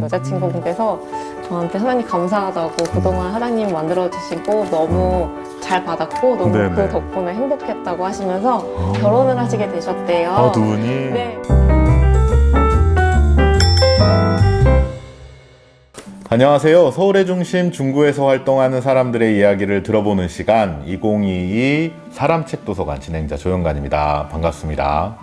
여자친구분께서 저한테 사장님 감사하다고 그동안 사장님이 만들어주시고 너무 잘 받았고 너무 네네. 그 덕분에 행복했다고 하시면서 결혼을 하시게 되셨대요. 두 분이? 네. 안녕하세요. 서울의 중심 중구에서 활동하는 사람들의 이야기를 들어보는 시간 2022 사람책 도서관 진행자 조영관입니다. 반갑습니다.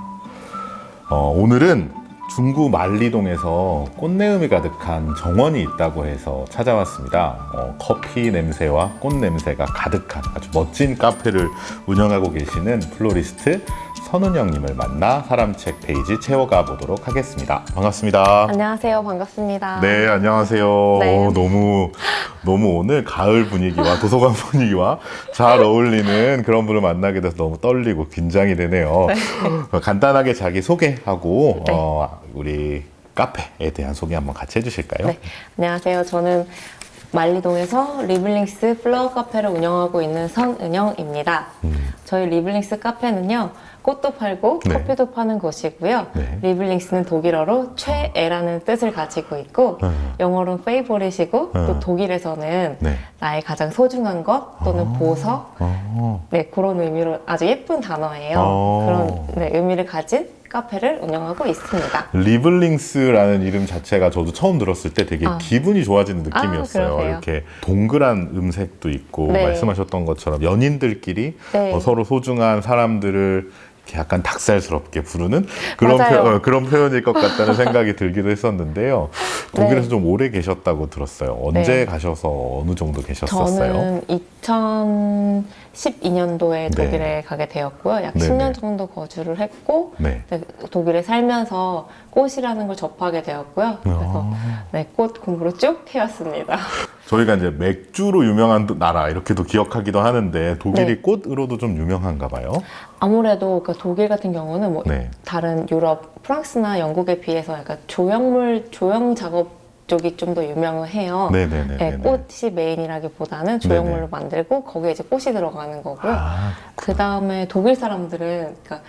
오늘은 중구 만리동에서 꽃내음이 가득한 정원이 있다고 해서 찾아왔습니다. 커피 냄새와 꽃 냄새가 가득한 아주 멋진 카페를 운영하고 계시는 플로리스트 선은영님을 만나 사람책 페이지 채워가 보도록 하겠습니다. 반갑습니다. 안녕하세요. 반갑습니다. 네, 안녕하세요. 네. 너무 오늘 가을 분위기와 도서관 분위기와 잘 어울리는 그런 분을 만나게 돼서 너무 떨리고 긴장이 되네요. 간단하게 자기 소개하고 네. 우리 카페에 대한 소개 한번 같이 해주실까요? 네. 안녕하세요. 저는 만리동에서 리블링스 플라워 카페를 운영하고 있는 선은영입니다. 저희 리블링스 카페는요, 꽃도 팔고 네. 커피도 파는 곳이고요. 네. 리블링스는 독일어로 최애라는 뜻을 가지고 있고 영어로는 페이보릿이고 또 독일에서는 네. 나의 가장 소중한 것 또는 보석 네, 그런 의미로 아주 예쁜 단어예요. 그런 네, 의미를 가진 카페를 운영하고 있습니다. 리블링스라는 이름 자체가 저도 처음 들었을 때 되게 기분이 좋아지는 느낌이었어요. 그러세요? 이렇게 동그란 음색도 있고 네. 말씀하셨던 것처럼 연인들끼리 네. 서로 소중한 사람들을 이렇게 약간 닭살스럽게 부르는 그런, 맞아요. 그런 표현일 것 같다는 생각이 들기도 했었는데요. 독일에서 네. 좀 오래 계셨다고 들었어요. 언제 네. 가셔서 어느 정도 계셨었어요? 저는 2012년도에 네. 독일에 가게 되었고요. 약 네네. 10년 정도 거주를 했고 네. 네, 독일에 살면서 꽃이라는 걸 접하게 되었고요. 그래서 네, 꽃 공부를 쭉 해왔습니다. 저희가 이제 맥주로 유명한 나라 이렇게도 기억하기도 하는데 독일이 네. 꽃으로도 좀 유명한가 봐요. 아무래도 그러니까 독일 같은 경우는 뭐 네. 다른 유럽, 프랑스나 영국에 비해서 약간 조형 작업 쪽이 좀 더 유명해요. 네네네. 네, 꽃이 메인이라기보다는 조형물로 네네. 만들고 거기에 이제 꽃이 들어가는 거고요. 아, 그 다음에 독일 사람들은 그러니까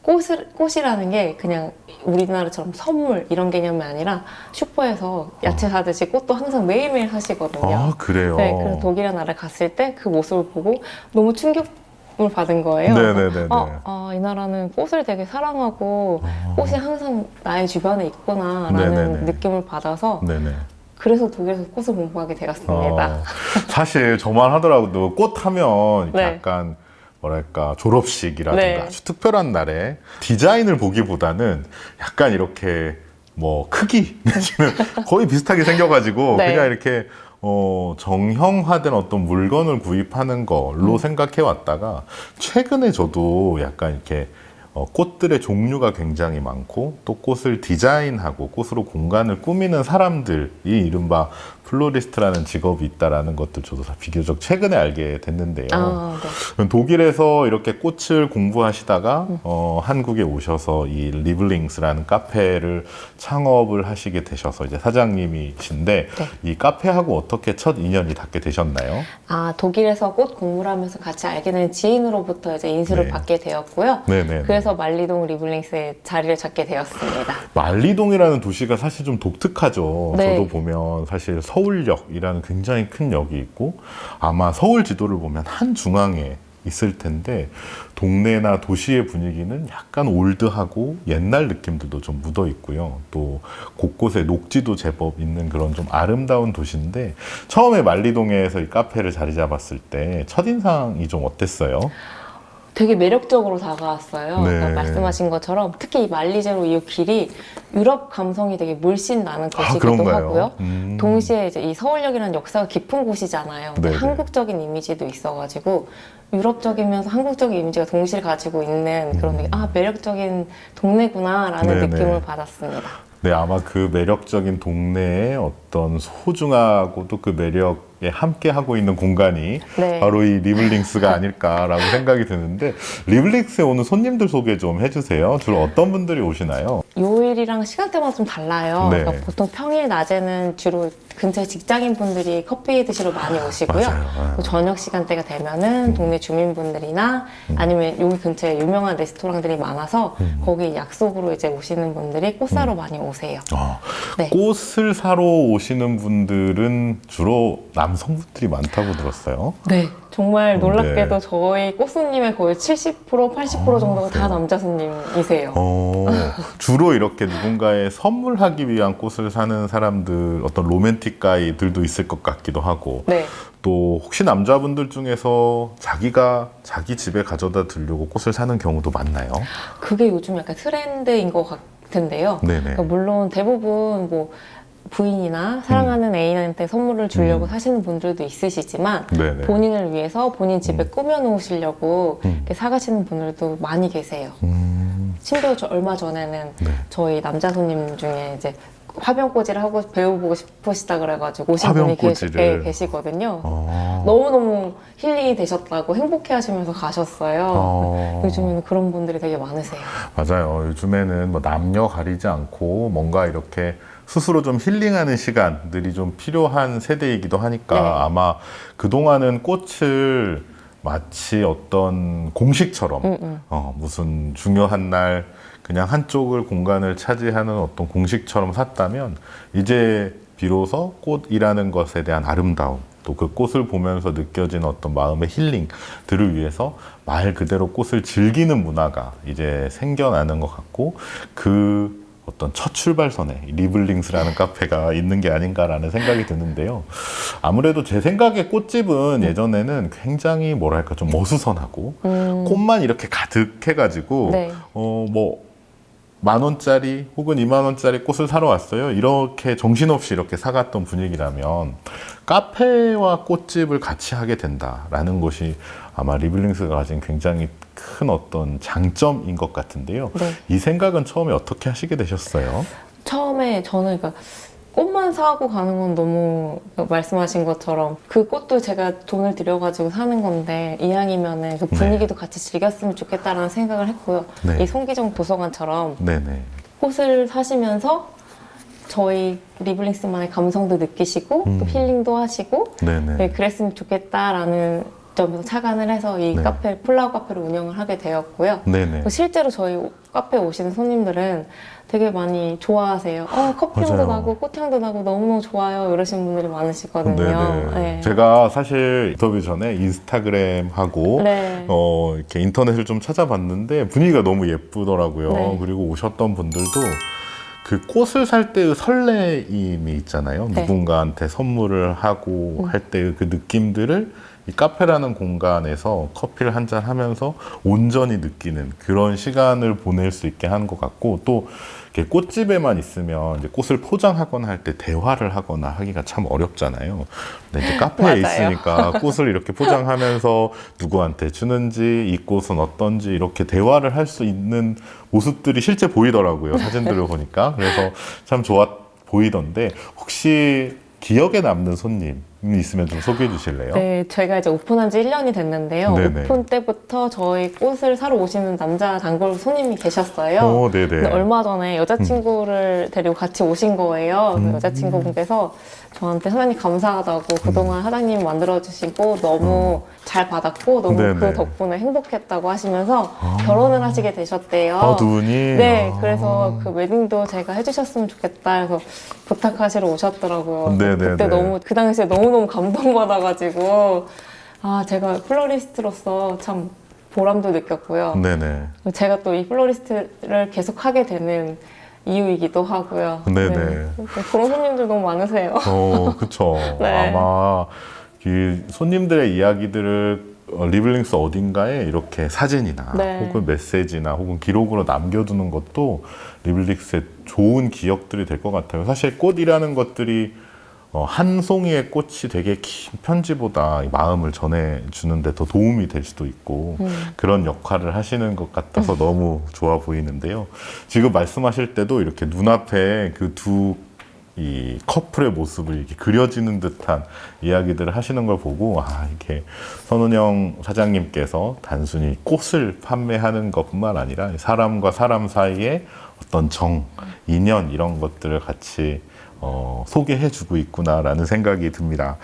꽃이라는 게 그냥 우리나라처럼 선물 이런 개념이 아니라 슈퍼에서 야채 사듯이 꽃도 항상 매일매일 사시거든요. 아, 그래요? 네, 그래서 독일이라는 나라에 갔을 때 그 모습을 보고 너무 충격을 받은 거예요. 네네네네. 이 나라는 꽃을 되게 사랑하고 꽃이 항상 나의 주변에 있구나라는 네네네. 느낌을 받아서 네네. 그래서 독일에서 꽃을 공부하게 되었습니다. 사실 저만 하더라도 꽃 하면 이렇게 네. 약간 뭐랄까 졸업식이라든가 네. 아주 특별한 날에 디자인을 보기보다는 약간 이렇게 뭐 크기 내지는 거의 비슷하게 생겨가지고 네. 그냥 이렇게 정형화된 어떤 물건을 구입하는 걸로 생각해 왔다가 최근에 저도 약간 이렇게 꽃들의 종류가 굉장히 많고 또 꽃을 디자인하고 꽃으로 공간을 꾸미는 사람들이 이른바 플로리스트라는 직업이 있다라는 것들 저도 비교적 최근에 알게 됐는데요. 네. 독일에서 이렇게 꽃을 공부하시다가 한국에 오셔서 이 리블링스라는 카페를 창업을 하시게 되셔서 이제 사장님이신데 네. 이 카페하고 어떻게 첫 인연이 닿게 되셨나요? 독일에서 꽃 공부를 하면서 같이 알게 된 지인으로부터 이제 인수를 네. 받게 되었고요. 네네. 그래서 만리동 리블링스에 자리를 잡게 되었습니다. 만리동이라는 도시가 사실 좀 독특하죠. 네. 저도 보면 사실 서울역이라는 굉장히 큰 역이 있고 아마 서울 지도를 보면 한중앙에 있을 텐데 동네나 도시의 분위기는 약간 올드하고 옛날 느낌들도 좀 묻어 있고요. 또 곳곳에 녹지도 제법 있는 그런 좀 아름다운 도시인데 처음에 만리동에서 이 카페를 자리 잡았을 때 첫인상이 좀 어땠어요? 되게 매력적으로 다가왔어요. 네. 그러니까 말씀하신 것처럼 특히 이 만리제로 이 길이 유럽 감성이 되게 물씬 나는 곳이기도 그런가요? 하고요. 동시에 이제 이 서울역이라는 역사가 깊은 곳이잖아요. 근데 네네. 한국적인 이미지도 있어가지고 유럽적이면서 한국적인 이미지가 동시에 가지고 있는 그런 되게 매력적인 동네구나라는 네네. 느낌을 받았습니다. 네, 아마 그 매력적인 동네의 어떤 소중하고도 그 매력에 함께 하고 있는 공간이 네. 바로 이 리블링스가 아닐까라고 생각이 드는데 리블링스에 오는 손님들 소개 좀 해주세요. 주로 어떤 분들이 오시나요? 요일이랑 시간대마다 좀 달라요. 네. 그러니까 보통 평일 낮에는 주로 근처에 직장인 분들이 커피 드시러 많이 오시고요. 맞아요. 또 저녁 시간대가 되면은 동네 주민분들이나 아니면 여기 근처에 유명한 레스토랑들이 많아서 거기 약속으로 이제 오시는 분들이 꽃 사러 많이 오세요. 네. 꽃을 사러 오시는 분들은 주로 남성분들이 많다고 들었어요. 네. 정말 놀랍게도 네. 저희 꽃손님의 거의 70%, 80% 정도가 다 남자 손님이세요. 주로 이렇게 누군가에 선물하기 위한 꽃을 사는 사람들, 어떤 로맨틱 가이들도 있을 것 같기도 하고, 네. 또 혹시 남자분들 중에서 자기가 자기 집에 가져다 두려고 꽃을 사는 경우도 많나요? 그게 요즘 약간 트렌드인 것 같은데요. 네네. 그러니까 물론 대부분 뭐 부인이나 사랑하는 애인한테 선물을 주려고 사시는 분들도 있으시지만 네네. 본인을 위해서 본인 집에 꾸며놓으시려고 이렇게 사가시는 분들도 많이 계세요. 심지어 얼마 전에는 네. 저희 남자 손님 중에 이제 화병꽂이를 하고 배워보고 싶으시다 그래가지고 오신 분이 화병꽂이를. 계시거든요. 어. 너무너무 힐링이 되셨다고 행복해 하시면서 가셨어요. 요즘에는 그런 분들이 되게 많으세요. 맞아요. 요즘에는 뭐 남녀 가리지 않고 뭔가 이렇게 스스로 좀 힐링하는 시간들이 좀 필요한 세대이기도 하니까 네. 아마 그동안은 꽃을 마치 어떤 공식처럼 무슨 중요한 날 그냥 한쪽을 공간을 차지하는 어떤 공식처럼 샀다면 이제 비로소 꽃이라는 것에 대한 아름다움 또 그 꽃을 보면서 느껴지는 어떤 마음의 힐링들을 위해서 말 그대로 꽃을 즐기는 문화가 이제 생겨나는 것 같고 그 어떤 첫 출발선에 리블링스라는 카페가 있는 게 아닌가라는 생각이 드는데요. 아무래도 제 생각에 꽃집은 예전에는 굉장히 뭐랄까 좀 어수선하고 꽃만 이렇게 가득해가지고 네. 뭐 10,000원짜리 혹은 20,000원짜리 꽃을 사러 왔어요. 이렇게 정신없이 이렇게 사갔던 분위기라면 카페와 꽃집을 같이 하게 된다라는 것이 아마 리블링스가 가진 굉장히 큰 어떤 장점인 것 같은데요. 네. 이 생각은 처음에 어떻게 하시게 되셨어요? 처음에 저는 그러니까 꽃만 사고 가는 건 너무 말씀하신 것처럼 그 꽃도 제가 돈을 들여가지고 사는 건데 이왕이면은 그 분위기도 같이 즐겼으면 좋겠다라는 생각을 했고요. 네. 이 송기정 도서관처럼 네네. 꽃을 사시면서 저희 리블링스만의 감성도 느끼시고 또 힐링도 하시고 네네. 네, 그랬으면 좋겠다라는 점에서 착안을 해서 이 네. 카페 플라워 카페를 운영을 하게 되었고요. 네네. 실제로 저희 카페에 오시는 손님들은 되게 많이 좋아하세요. 커피향도 맞아요. 나고 꽃향도 나고 너무너무 좋아요. 이러시는 분들이 많으시거든요. 네네. 네. 제가 사실 인터뷰 전에 인스타그램하고 네. 이렇게 인터넷을 좀 찾아봤는데 분위기가 너무 예쁘더라고요. 네. 그리고 오셨던 분들도 그 꽃을 살 때의 설레임이 있잖아요. 네. 누군가한테 선물을 하고 할 때의 그 느낌들을 이 카페라는 공간에서 커피를 한잔 하면서 온전히 느끼는 그런 시간을 보낼 수 있게 하는 것 같고 또 이렇게 꽃집에만 있으면 이제 꽃을 포장하거나 할 때 대화를 하거나 하기가 참 어렵잖아요. 근데 이제 카페에 맞아요. 있으니까 꽃을 이렇게 포장하면서 누구한테 주는지 이 꽃은 어떤지 이렇게 대화를 할 수 있는 모습들이 실제 보이더라고요. 사진들을 보니까. 그래서 참 좋아 보이던데 혹시 기억에 남는 손님이 있으면 좀 소개해 주실래요? 네, 제가 이제 오픈한 지 1년이 됐는데요. 네네. 오픈 때부터 저희 꽃을 사러 오시는 남자 단골 손님이 계셨어요. 네네. 근데 얼마 전에 여자친구를 데리고 같이 오신 거예요. 그 여자친구분께서 저한테 사장님 감사하다고 그동안 사장님이 만들어주신 꽃 너무 잘 받았고 너무 네네. 그 덕분에 행복했다고 하시면서 결혼을 하시게 되셨대요. 두 분이? 네, 그래서 그 웨딩도 제가 해주셨으면 좋겠다 해서 부탁하시러 오셨더라고요. 네네네. 그때 너무 그 당시에 너무너무 감동받아가지고 제가 플로리스트로서 참 보람도 느꼈고요. 네네. 제가 또 이 플로리스트를 계속 하게 되는 이유이기도 하고요. 네네. 네. 그런 손님들 너무 많으세요. 그쵸. 네. 아마 이 손님들의 이야기들을 리블링스 어딘가에 이렇게 사진이나 네. 혹은 메시지나 혹은 기록으로 남겨두는 것도 리블링스의 좋은 기억들이 될 것 같아요. 사실 꽃이라는 것들이 한 송이의 꽃이 되게 긴 편지보다 마음을 전해주는데 더 도움이 될 수도 있고 그런 역할을 하시는 것 같아서 너무 좋아 보이는데요. 지금 말씀하실 때도 이렇게 눈앞에 그 이 커플의 모습을 이렇게 그려지는 듯한 이야기들을 하시는 걸 보고 이게 선은영 사장님께서 단순히 꽃을 판매하는 것뿐만 아니라 사람과 사람 사이에 어떤 정, 인연 이런 것들을 같이 소개해주고 있구나라는 생각이 듭니다.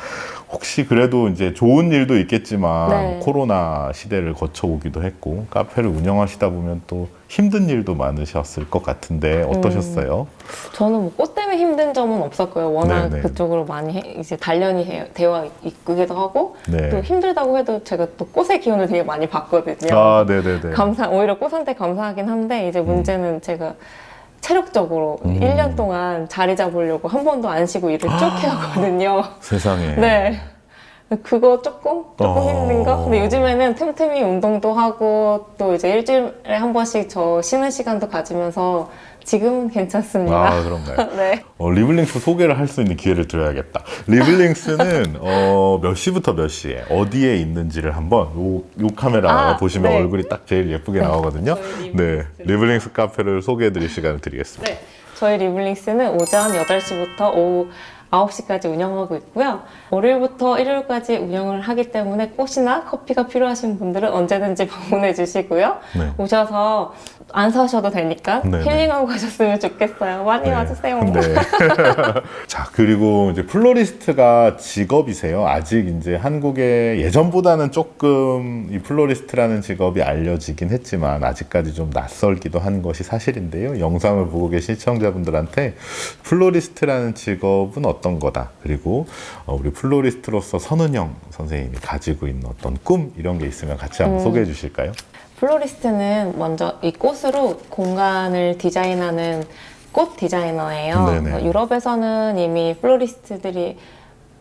혹시 그래도 이제 좋은 일도 있겠지만 네. 코로나 시대를 거쳐오기도 했고 카페를 운영하시다 보면 또 힘든 일도 많으셨을 것 같은데 어떠셨어요? 저는 뭐 꽃 때문에 힘든 점은 없었고요. 워낙 네네. 그쪽으로 많이 이제 단련이 되어 있기도 하고 네. 또 힘들다고 해도 제가 또 꽃의 기운을 되게 많이 받거든요. 아, 네네네. 오히려 꽃한테 감사하긴 한데 이제 문제는 제가 체력적으로 1년 동안 자리 잡으려고 한 번도 안 쉬고 일을 쭉 해왔거든요. 세상에. 네. 그거 조금 힘든 거. 근데 요즘에는 틈틈이 운동도 하고 또 이제 일주일에 한 번씩 저 쉬는 시간도 가지면서 지금은 괜찮습니다. 아, 그런가요? 네. 리블링스 소개를 할 수 있는 기회를 드려야겠다. 리블링스는 몇 시부터 몇 시에 어디에 있는지를 한번 요 카메라 보시면 네. 얼굴이 딱 제일 예쁘게 나오거든요. 저희 네, 리블링스 카페를 소개해드릴 시간을 드리겠습니다. 네. 저희 리블링스는 오전 8시부터 오후 9시까지 운영하고 있고요. 월요일부터 일요일까지 운영을 하기 때문에 꽃이나 커피가 필요하신 분들은 언제든지 방문해 주시고요. 네. 오셔서 안 사셔도 되니까 네네. 힐링하고 가셨으면 좋겠어요. 많이 와주세요. 네. 자, 그리고 이제 플로리스트가 직업이세요. 아직 이제 한국에 예전보다는 조금 이 플로리스트라는 직업이 알려지긴 했지만 아직까지 좀 낯설기도 한 것이 사실인데요. 영상을 보고 계신 시청자분들한테 플로리스트라는 직업은 어떤 거다. 그리고 우리 플로리스트로서 선은영 선생님이 가지고 있는 어떤 꿈 이런 게 있으면 같이 한번 소개해 주실까요? 플로리스트는 먼저 이 꽃으로 공간을 디자인하는 꽃 디자이너예요. 네네. 유럽에서는 이미 플로리스트들이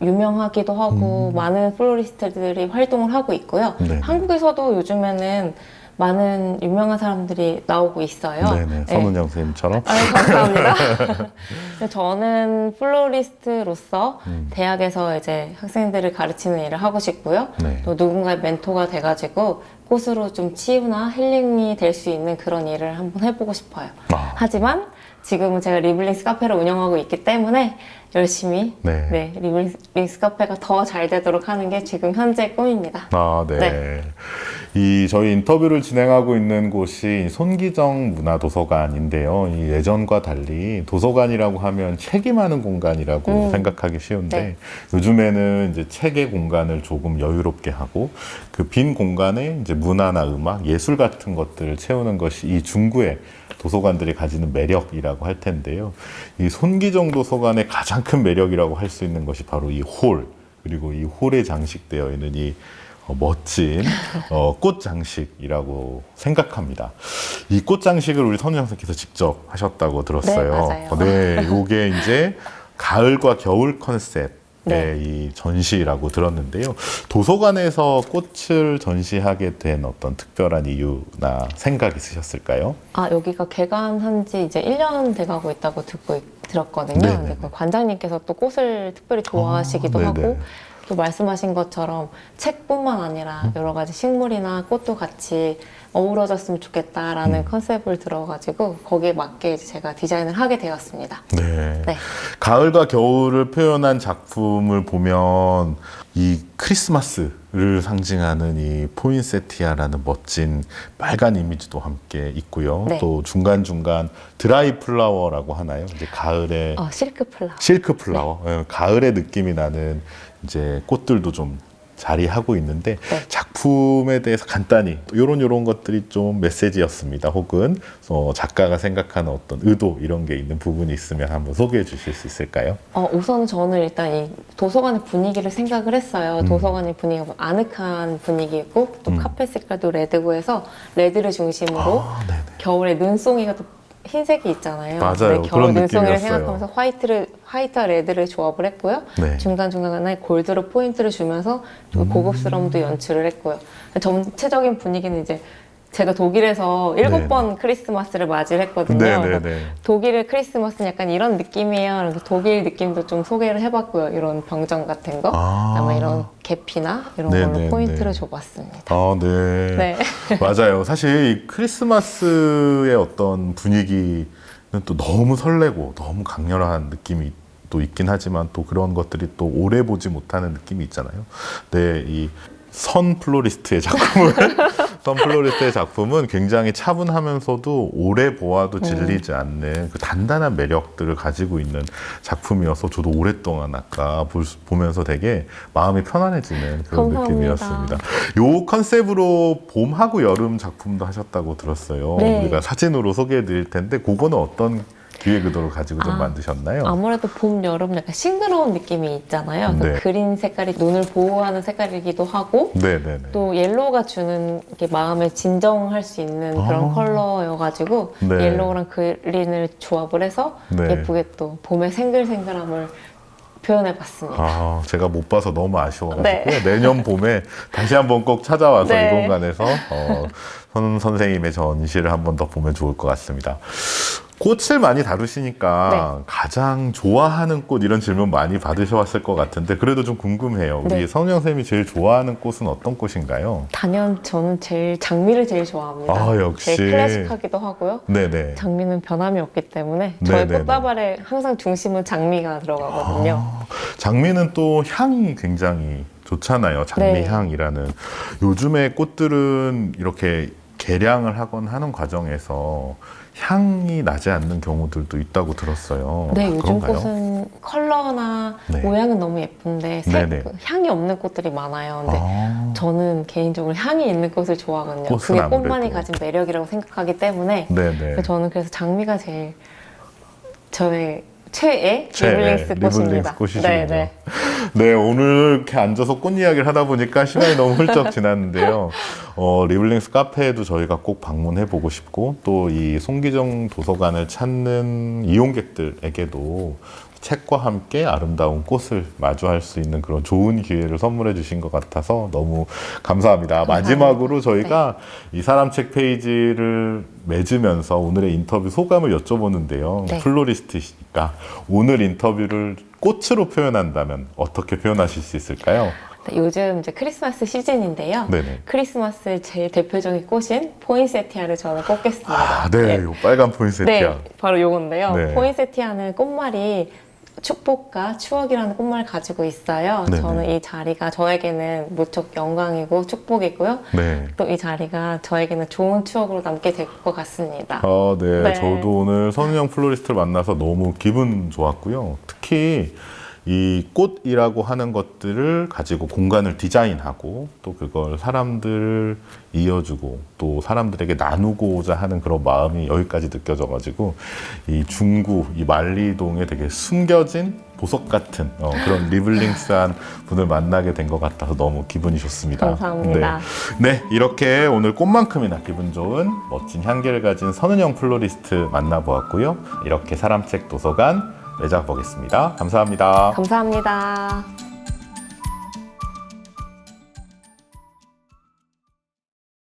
유명하기도 하고 많은 플로리스트들이 활동을 하고 있고요. 네네. 한국에서도 요즘에는 많은 유명한 사람들이 나오고 있어요. 네네. 선은영 선생님처럼. 감사합니다. 근데 저는 플로리스트로서 대학에서 이제 학생들을 가르치는 일을 하고 싶고요. 네. 또 누군가의 멘토가 돼가지고 꽃으로 좀 치유나 힐링이 될 수 있는 그런 일을 한번 해보고 싶어요. 아. 하지만 지금은 제가 리블링스 카페를 운영하고 있기 때문에 열심히 네. 리블링스 카페가 더 잘 되도록 하는 게 지금 현재 꿈입니다. 아, 네. 네. 저희 인터뷰를 진행하고 있는 곳이 손기정 문화도서관인데요. 이 예전과 달리 도서관이라고 하면 책이 많은 공간이라고 생각하기 쉬운데 네. 요즘에는 이제 책의 공간을 조금 여유롭게 하고 그 빈 공간에 이제 문화나 음악, 예술 같은 것들을 채우는 것이 이 중구의 도서관들이 가지는 매력이라고 할 텐데요. 이 손기정 도서관의 가장 큰 매력이라고 할 수 있는 것이 바로 이 홀, 그리고 이 홀에 장식되어 있는 이 멋진 꽃 장식이라고 생각합니다. 이 꽃 장식을 우리 선우 선생님께서 직접 하셨다고 들었어요. 네, 맞아요. 네, 요게 이제 가을과 겨울 컨셉. 네. 이 전시라고 들었는데요. 도서관에서 꽃을 전시하게 된 어떤 특별한 이유나 생각 있으셨을까요? 여기가 개관한 지 이제 1년 돼가고 있다고 들었거든요. 네네. 근데 그 관장님께서 또 꽃을 특별히 좋아하시기도 네네. 하고 또 말씀하신 것처럼 책뿐만 아니라 여러 가지 식물이나 꽃도 같이 어우러졌으면 좋겠다라는 컨셉을 들어가지고 거기에 맞게 이제 제가 디자인을 하게 되었습니다. 네. 네. 가을과 겨울을 표현한 작품을 보면 이 크리스마스를 상징하는 이 포인세티아라는 멋진 빨간 이미지도 함께 있고요. 네. 또 중간중간 드라이 플라워라고 하나요? 이제 가을에 실크 플라워. 실크 플라워, 가을의 느낌이 나는 이제 꽃들도 좀 자리하고 있는데 네. 작품에 대해서 간단히 요런 것들이 좀 메시지였습니다. 혹은 작가가 생각하는 어떤 의도 이런 게 있는 부분이 있으면 한번 소개해 주실 수 있을까요? 우선 저는 일단 이 도서관의 분위기를 생각을 했어요. 도서관의 분위기가 뭐 아늑한 분위기고 또 카펫 색깔도 레드고 해서 레드를 중심으로 네네. 겨울에 눈송이가 또 흰색이 있잖아요. 맞아요. 네, 겨울 그런 눈송이를 느낌이었어요. 생각하면서 화이트와 레드를 조합을 했고요. 네. 중간중간에 골드로 포인트를 주면서 좀 고급스러움도 연출을 했고요. 전체적인 분위기는 이제 제가 독일에서 7번 크리스마스를 맞이를 했거든요. 네네네. 그래서 독일의 크리스마스는 약간 이런 느낌이에요. 그래서 독일 느낌도 좀 소개를 해봤고요. 이런 병정 같은 거, 그다음에 이런 계피나 이런 걸로 네네네. 포인트를 줘봤습니다. 네. 네. 맞아요. 사실 이 크리스마스의 어떤 분위기는 또 너무 설레고 너무 강렬한 느낌이 또 있긴 하지만 또 그런 것들이 또 오래 보지 못하는 느낌이 있잖아요. 네, 이 선 플로리스트의 작품을 플로리스트의 작품은 굉장히 차분하면서도 오래 보아도 질리지 않는 그 단단한 매력들을 가지고 있는 작품이어서 저도 오랫동안 아까 보면서 되게 마음이 편안해지는 그런 감사합니다. 느낌이었습니다. 요 컨셉으로 봄하고 여름 작품도 하셨다고 들었어요. 네. 우리가 사진으로 소개해 드릴 텐데 그거는 어떤 기획 의도를 가지고 좀 만드셨나요? 아무래도 봄, 여름 약간 싱그러운 느낌이 있잖아요. 그래서 네. 그린 색깔이 눈을 보호하는 색깔이기도 하고 네네네. 또 옐로우가 주는 이렇게 마음에 진정할 수 있는 그런 컬러여가지고 네. 옐로우랑 그린을 조합을 해서 네. 예쁘게 또 봄의 생글생글함을 표현해봤습니다. 아, 제가 못 봐서 너무 아쉬워가지고 네. 내년 봄에 다시 한번 꼭 찾아와서 네. 이 공간에서 선생님의 전시를 한번 더 보면 좋을 것 같습니다. 꽃을 많이 다루시니까 가장 좋아하는 꽃 이런 질문 많이 받으셔왔을 것 같은데 그래도 좀 궁금해요. 우리 네. 선우영 선생님이 제일 좋아하는 꽃은 어떤 꽃인가요? 단연 저는 장미를 제일 좋아합니다. 아, 역시. 제일 클래식하기도 하고요. 네네. 장미는 변함이 없기 때문에 저희 네네네. 꽃다발에 항상 중심은 장미가 들어가거든요. 장미는 또 향이 굉장히 좋잖아요. 장미향이라는. 요즘에 꽃들은 이렇게 개량을 하거나 하는 과정에서 향이 나지 않는 경우들도 있다고 들었어요. 네, 요즘 그런가요? 꽃은 컬러나 네. 모양은 너무 예쁜데 네네. 향이 없는 꽃들이 많아요. 근데 아, 저는 개인적으로 향이 있는 꽃을 좋아하거든요. 꽃은 그게 꽃만이 아무래도. 가진 매력이라고 생각하기 때문에 네네. 저는 그래서 장미가 제일 저의 최애 리블링스 꽃입니다. 꽃이시군요. 네네. 네, 오늘 이렇게 앉아서 꽃 이야기를 하다 보니까 시간이 너무 훌쩍 지났는데요. 리블링스 카페에도 저희가 꼭 방문해 보고 싶고 또 이 송기정 도서관을 찾는 이용객들에게도 책과 함께 아름다운 꽃을 마주할 수 있는 그런 좋은 기회를 선물해 주신 것 같아서 너무 감사합니다. 마지막으로 저희가 이 사람책 페이지를 맺으면서 오늘의 인터뷰 소감을 여쭤보는데요. 네. 플로리스트시니까 오늘 인터뷰를 꽃으로 표현한다면 어떻게 표현하실 수 있을까요? 네, 요즘 이제 크리스마스 시즌인데요. 네네. 크리스마스 제일 대표적인 꽃인 포인세티아를 저는 꼽겠습니다. 아, 네. 요 빨간 포인세티아. 네, 바로 요건데요. 네. 포인세티아는 꽃말이 축복과 추억이라는 꽃말을 가지고 있어요. 네네. 저는 이 자리가 저에게는 무척 영광이고 축복이고요. 네. 또 이 자리가 저에게는 좋은 추억으로 남게 될 것 같습니다. 네. 네. 저도 오늘 선우영 플로리스트를 만나서 너무 기분 좋았고요. 특히 이 꽃이라고 하는 것들을 가지고 공간을 디자인하고 또 그걸 사람들을 이어주고 또 사람들에게 나누고자 하는 그런 마음이 여기까지 느껴져가지고 이 중구, 이 만리동에 되게 숨겨진 보석 같은 그런 리블링스한 분을 만나게 된 것 같아서 너무 기분이 좋습니다. 감사합니다. 네, 이렇게 오늘 꽃만큼이나 기분 좋은 멋진 향기를 가진 선은영 플로리스트 만나보았고요. 이렇게 사람책 도서관 매장 보겠습니다. 감사합니다. 감사합니다.